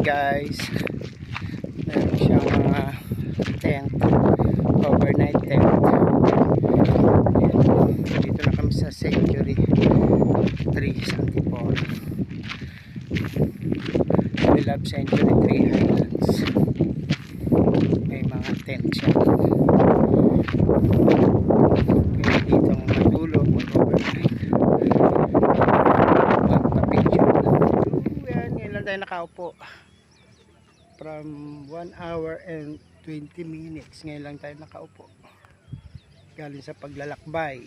guys, meron siyang mga tent, overnight tent. Ayan. Dito na kami sa Century 3 Santipolo. We love Century 3 Highlands. May mga tent siya. Pwede dito matulog, mag-overnight, magpa-picture. Yan, ngayon lang tayo nakaupo. From 1 hour and 20 minutes ngayon lang tayo nakaupo galing sa paglalakbay.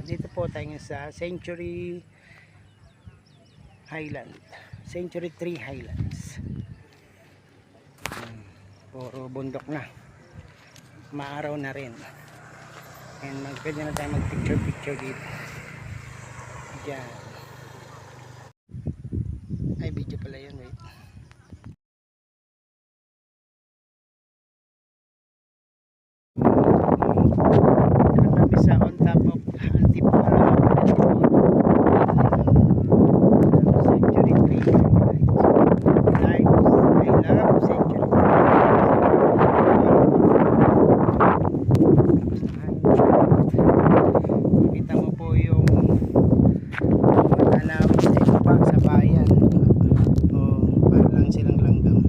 Dito po tayo sa Century Highland, Century 3 Highlands. Puro bundok na, maaraw na rin, and pwede na tayo mag picture dito. Diyan ay video pala yun, wait. Sa on top of Antipolo, Century 3. I love Century 3. Kita mo po yung tanawin sa iba sa bayan. Para lang silang langgam.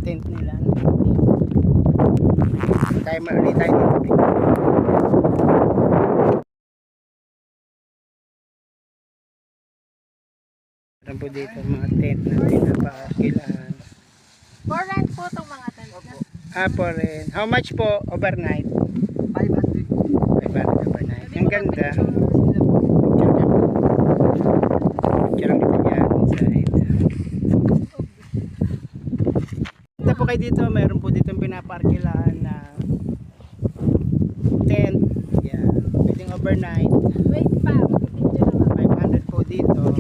Tent nila. Tayo maulit tayo dito. Meron po dito mga tent na pinapakilaan. For rent po itong mga tent na? For rent. How much po overnight? 500. 500 overnight. Ang ganda. Picture kita dyan inside. Punta po kayo dito. Meron po dito pinapakilaan na tent. Yan. Pwedeng overnight. Wait pa. 500 po dito.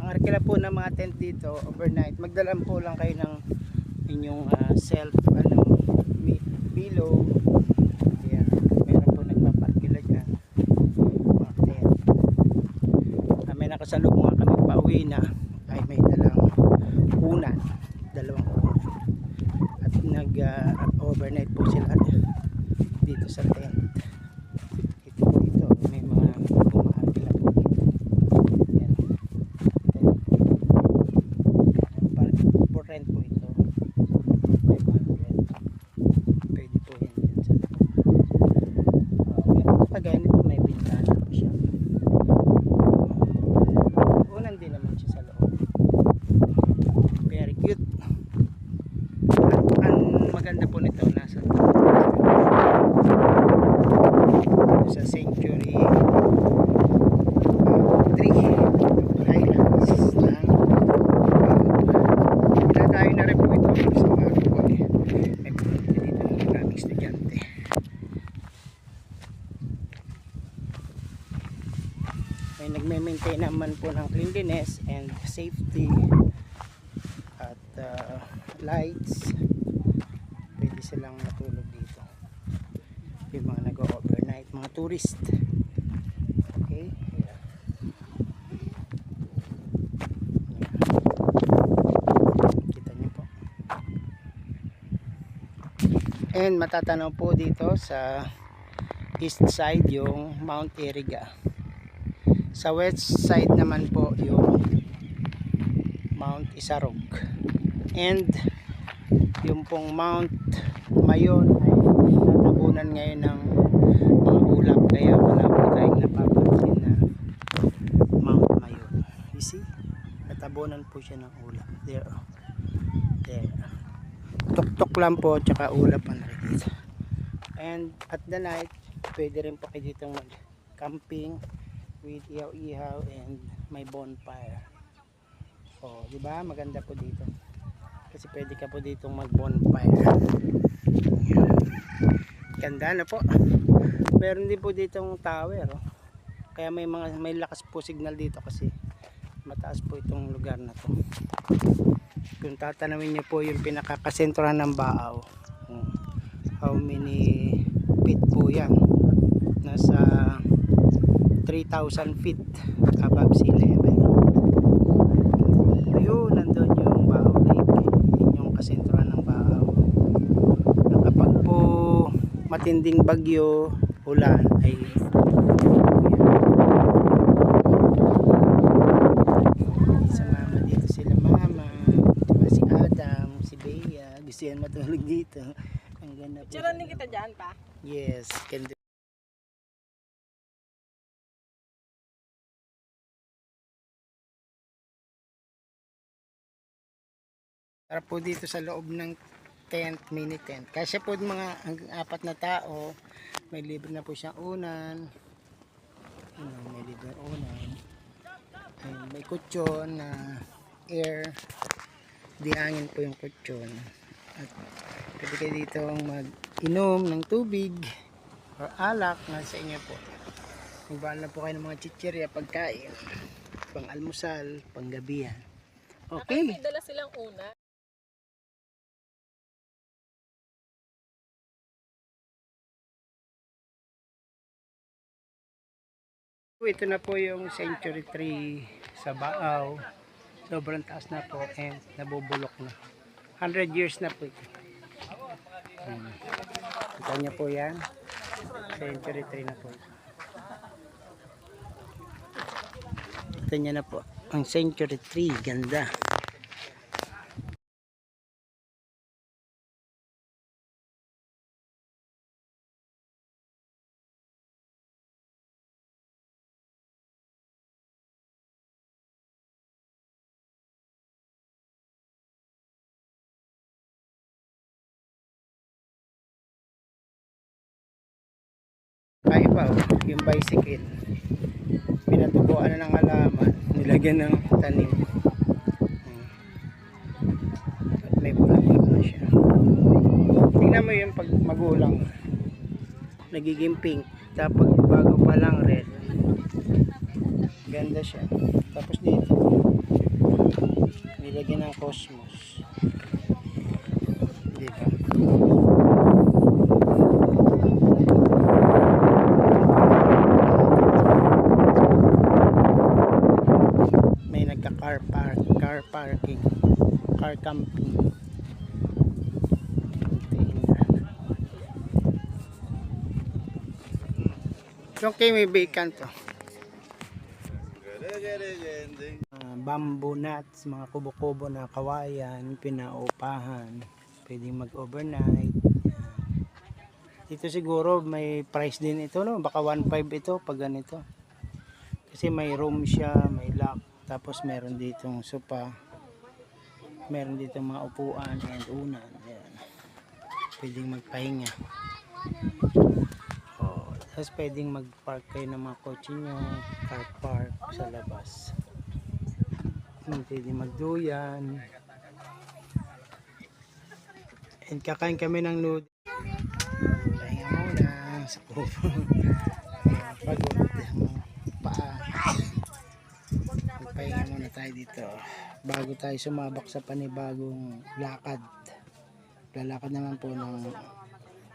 Ang arkila po ng mga tent dito overnight. Magdalaan po lang kayo ng inyong self pillow. Yan. Meron po nagpaparkila dyan. Mga tent. May nakasalubong nga kami pauwi na. Ay may dalang unan. Dalawang unan. At nag-overnight po sila dito sa tent. Dito may mga bumaharapila po dito. Yan. For rent po ito 500. Pwede po yan dyan sa pagaya nito may bintana po siya. Unan din naman siya sa loob. Very cute. Ang maganda po nito nasa sa Century 3 Highlands ng pinatayo na rin po ito sa araw po. May pumunta dito ng maraming estudyante. May nagme-maintain naman po ng cleanliness and safety at lights. Pwede silang matulog dito yung mga nag-overnight, mga tourist. Okay, yeah. Kita niyo po, and matatanaw po dito sa east side yung Mount Iriga. Sa west side naman po yung Mount Isarog, and yung pong Mount Mayon ay natabunan ngayon ng mga ulap, kaya wala po tayong napapansin na Mount Mayon. You see, natabunan po siya ng ulap. There. Tok-tok lang po, tsaka ulap ang nakikita. And at the night, pwede rin po kayo dito mag-camping with ihaw-ihaw and may bonfire. Di ba? Maganda po dito. Kasi pwede ka po dito mag-bonfire. Ganda na po. Meron din po ditong tower. Kaya may lakas po signal dito kasi mataas po itong lugar na to. Kung tatanawin niyo po yung pinakakasentrohan ng Baaw, how many feet po yan? Nasa 3,000 feet above sea level. matinding bagyo, ulan ay sa mama dito sila mama, tsaka si Adam, si Bea, gusto yan matulog dito. Ang ganda po. Tira din kita dyan pa. Yes, can do. Para po dito sa loob ng tent, mini tent. Kasi po mga hanggang 4 na tao, may libre na po siyang unan. May libre na unan. Ayun, may kutsyon na air. Di hangin po yung kutsyon. At pwede kayo dito mag-inom ng tubig or alak, nasa inyo po. Magbahan na po kayo ng mga chichirya, pagkain, pang almusal, pang gabihan. Okay. May dala silang una. Ito na po yung century tree sa Baaw. Sobrang taas na po and nabubulok na. 100 years na po ito. Kita niyo po yan. Century tree na po ito. Kita niyo na po ang century tree. Ganda. Kaya pa yung bicycle. Pinatubuan na ng halaman. Nilagyan ng tanim. At may bulaklak na siya. Tingnan mo yung pag magulang. Nagiging pink. Tapos bago pa lang red. Ganda siya. Tapos dito nilagyan ng cosmos. Dito. May car parking, car camping. Yung kay may vacant to. Bamboo nuts, mga kubo-kubo na kawayan, pinaupahan. Pwedeng mag-overnight. Dito siguro may price din ito, no? Baka 1.5 ito pag ganito. Kasi may room siya, may lock. Tapos meron ditong sopa. Meron ditong mga upuan and unan. Ayan. Pwedeng magpahinga. Tapos pwedeng mag-park kayo ng mga kotse nyo, car park sa labas. Pwedeng magduyan. And kakain kami ng noodles. Pahinga muna sa kubo. Pagod ang paa. Magpahinga muna tayo dito. Bago tayo sumabak sa panibagong lakad. Lalakad naman po ng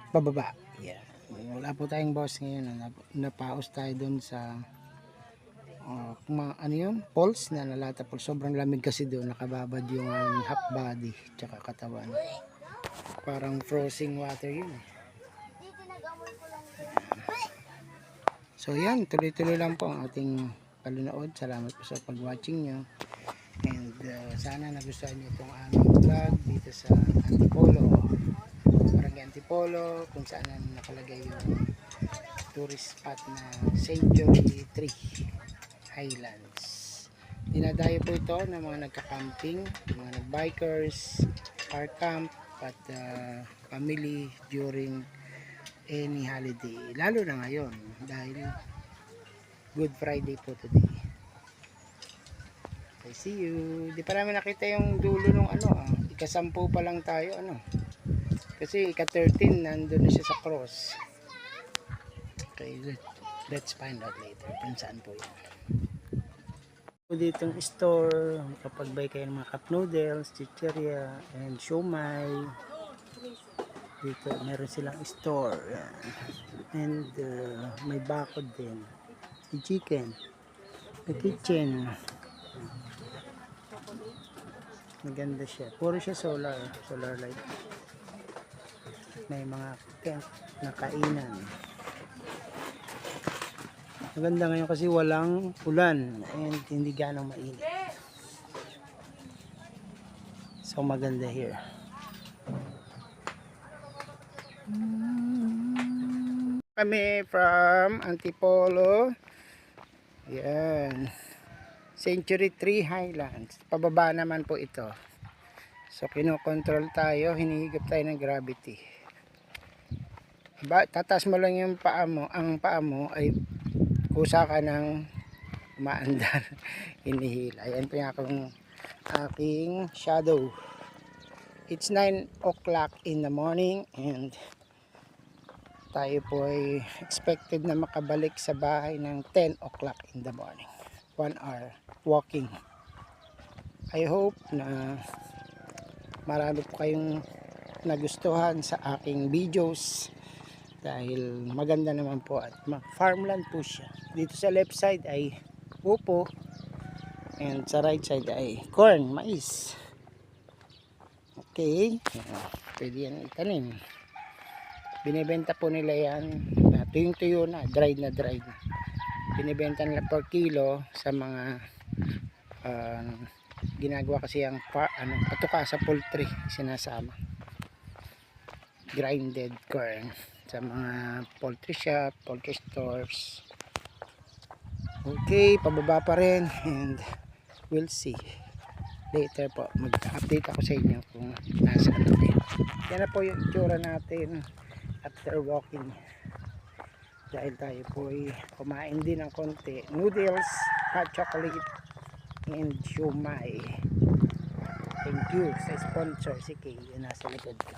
pababa. Yeah. Wala po tayong boss ngayon. Napaos tayo dun sa ano yun? Pulse na nalata po. Sobrang lamig kasi doon. Nakababad yung half body tsaka katawan. Parang frozen water yun. So yan, tuloy-tuloy lang po ang ating panunood. Salamat po sa pag-watching nyo. And sana nagustuhan nyo itong aming vlog dito sa Antipolo. Barangay Antipolo, kung saan nakalagay yung tourist spot na Century Tree Highlands. Dinadayo po ito ng mga nagka-camping, mga nag-bikers, car camp, at family during any holiday. Lalo na ngayon dahil Good Friday po today. Okay, see you. Di pa namin nakita yung dulo nung ika-10 pa lang tayo kasi ika-13 nandun na siya sa cross. Okay, let's find out later kung saan po yan. Ditong store, kapag-buy kayo ng mga cup noodles, chichirya, and siomai. Dito meron silang store. And may bakod din. May chicken. May kitchen. Maganda siya. Puro siya solar light. May mga tent na kainan. Maganda ngayon kasi walang ulan and hindi ganong mainit. So maganda here. Kami from Antipolo. Yan. Century Tree Highlands. Pababa naman po ito. So kinokontrol tayo, hinihigop tayo ng gravity. Tatas mo lang yung paa mo, ang paa mo ay kusa ka ng umaandar. Hinihila. Ayan po yung aking shadow. It's 9 o'clock in the morning and tayo po ay expected na makabalik sa bahay ng 10 o'clock in the morning. 1 hour walking. I hope na marami po kayong nagustuhan sa aking videos dahil maganda naman po at farmland po siya. Dito sa left side ay upo and sa right side ay corn, mais. Okay, pwede yan itanim. Binibenta po nila yan tuyong-tuyo na, dried na. Binibenta nila per kilo sa mga ginagawa kasi ang patuka sa poultry, sinasama grinded corn sa mga poultry shop, poultry stores. Okay, pababa pa rin and we'll see later po, mag-update ako sa inyo kung nasaan natin. Yan na po yung itsura natin after walking dahil tayo po ay kumain din ng konti noodles, hot chocolate and siomai. Thank you sa sponsor si Kay, yun nasa likod ko.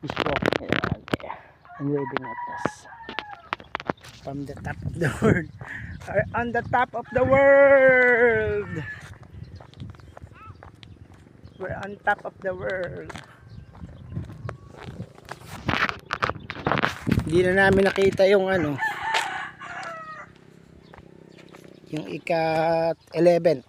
He's walking around there and waving at us from the top of the world. On the top of the world, we're on top of the world. Hindi na namin nakita yung yung ika-11